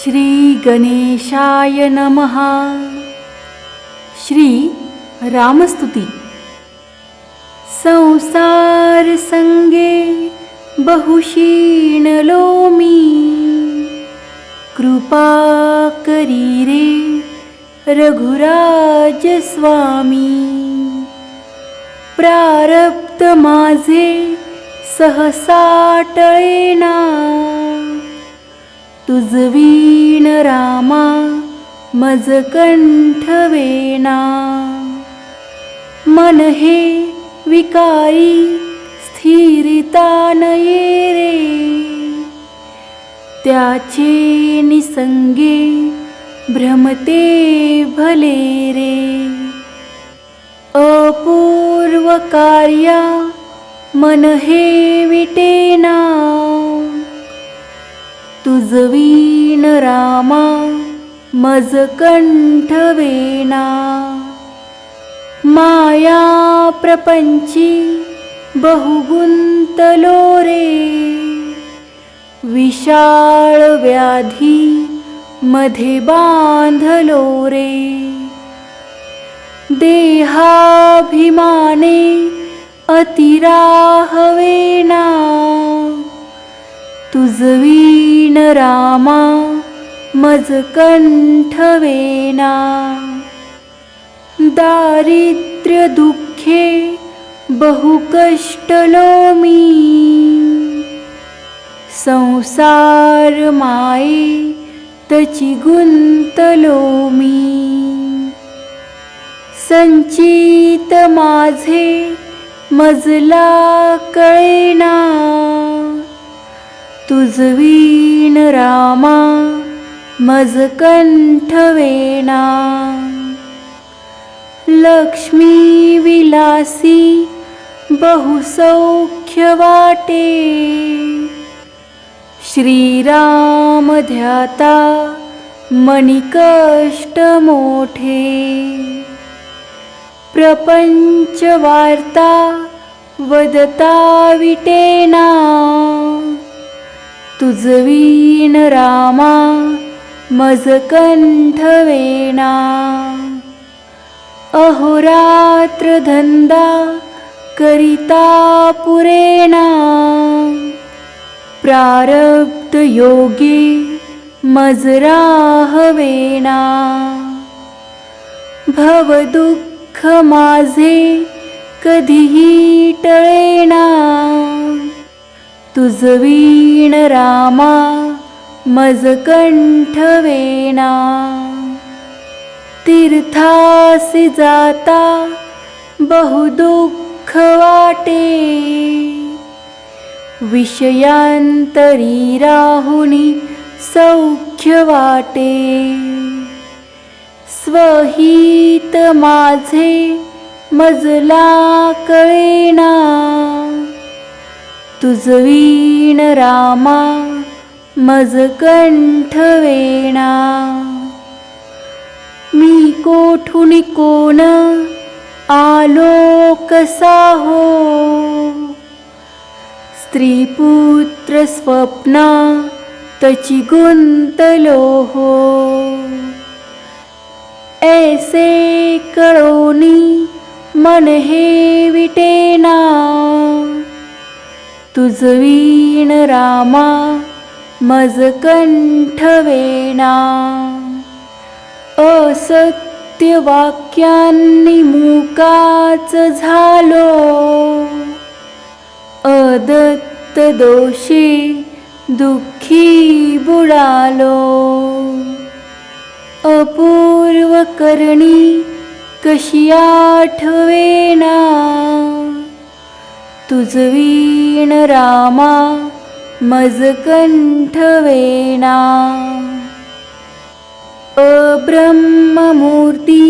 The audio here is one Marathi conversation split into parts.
श्री गणेशाय नमः. श्री रामस्तुती. संसार संगे बहुशीणलो मी, कृपा करी रे रघुराज स्वामी. प्रारब्ध माझे सहसा टळेना, तुझवीण रामा मज कंठवेना. मन हे विकारी स्थिरता नये रे, त्याचे निसंगे भ्रमते भले रे. अपूर्व कार्या मन हे विटेना, तुझवीण रामा मज कंठवेना. माया प्रपंची बहुगुंतलो रे, विशाळ व्याधी मध्ये बांधलो रे. देहाभिमाने अतिराहवेना, तुझवीण रामा मज कंठवेना. दारिद्र्य दुःखे बहुकष्टलो मी, संसार माये तची गुंतलो मी. संचित माझे मजला कळेना, तुझवीण रामा मज कंठवेना. लक्ष्मी विलासी बहुसौख्य वाटे, श्रीराम ध्याता मनी कष्ट मोठे. प्रपंच वार्ता वदता विटेना, तुझवीण रामा मज कंठवेना. अहोरात्र धंदा करिता पुरेना, प्रारब्ध योगे मज राहवेना. भवदुःख माझे कधीही टळेना, तुझवीण रामा मज कंठवेना. तीर्थासी जाता बहुदुःख वाटे, विषयांतरी राहुनी सौख्य वाटे. स्वहित माझे मजला कळेना, तुझवीण रामा मज कंठवेना. मी कोठून कोण आलो कसा हो, स्त्री पुत्र स्वप्ना तची गुंतलो हो. ऐसे कळोनी मन हे विटेना, तुझवीण रामा मज कंठवेना. असत्य वाक्यांनी मुकाच झालो, अदत्त दोषे दुःखी बुडालो. अपूर्व करणी कशी आठवेना, तुझवीण रामा मज कंठवेना. अब्रह्ममूर्ती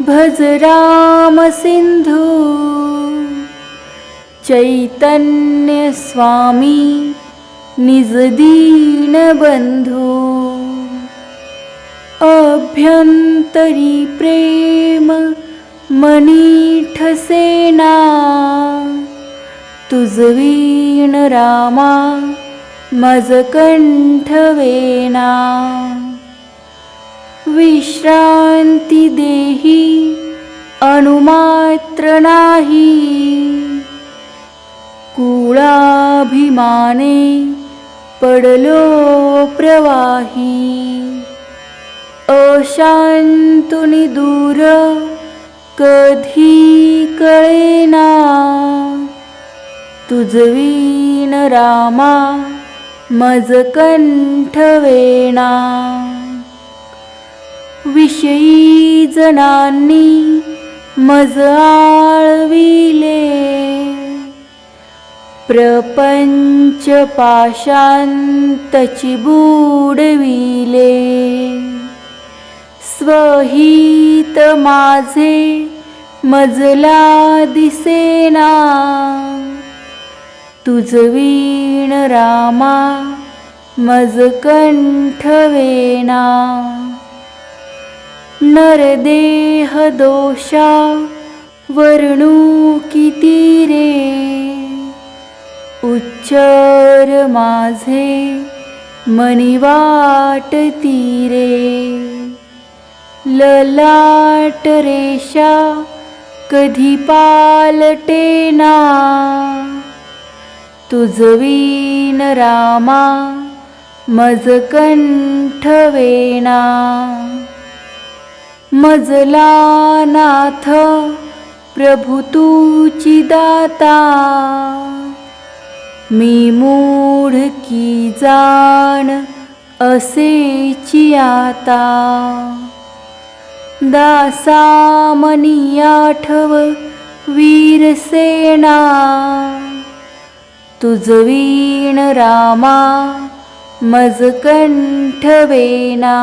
भज राम सिंधू, चैतन्य स्वामी निज दीन बंधू. अभ्यंतरी प्रेम मनी ठसेना, तुझवीण रामा मज कंठवेना विश्रांती देही अणुमात्र नाही कुळाभिमाने पडलो प्रवाही अशांतुनी दूर कधी कळेना तुझवीन रामा मज कंठवेना विषयी जनांनी मज आळविले प्रपंच पाशांतची बुडविले स्वहित माझे मजला दिसेना तुझवीण रामा मज कंठवेना नरदेह दोषा वर्णू किती रे उच्चर माझे मनी वाटती रे ललाट रेषा कधी पालटेना तुझवीन रामा मज कंठवेना मजला नाथ प्रभु तूची दाता मी मूढ की जाण असेची आता दासा मनी आठव वीरसेना तुझवीण रामा मज कंठवेना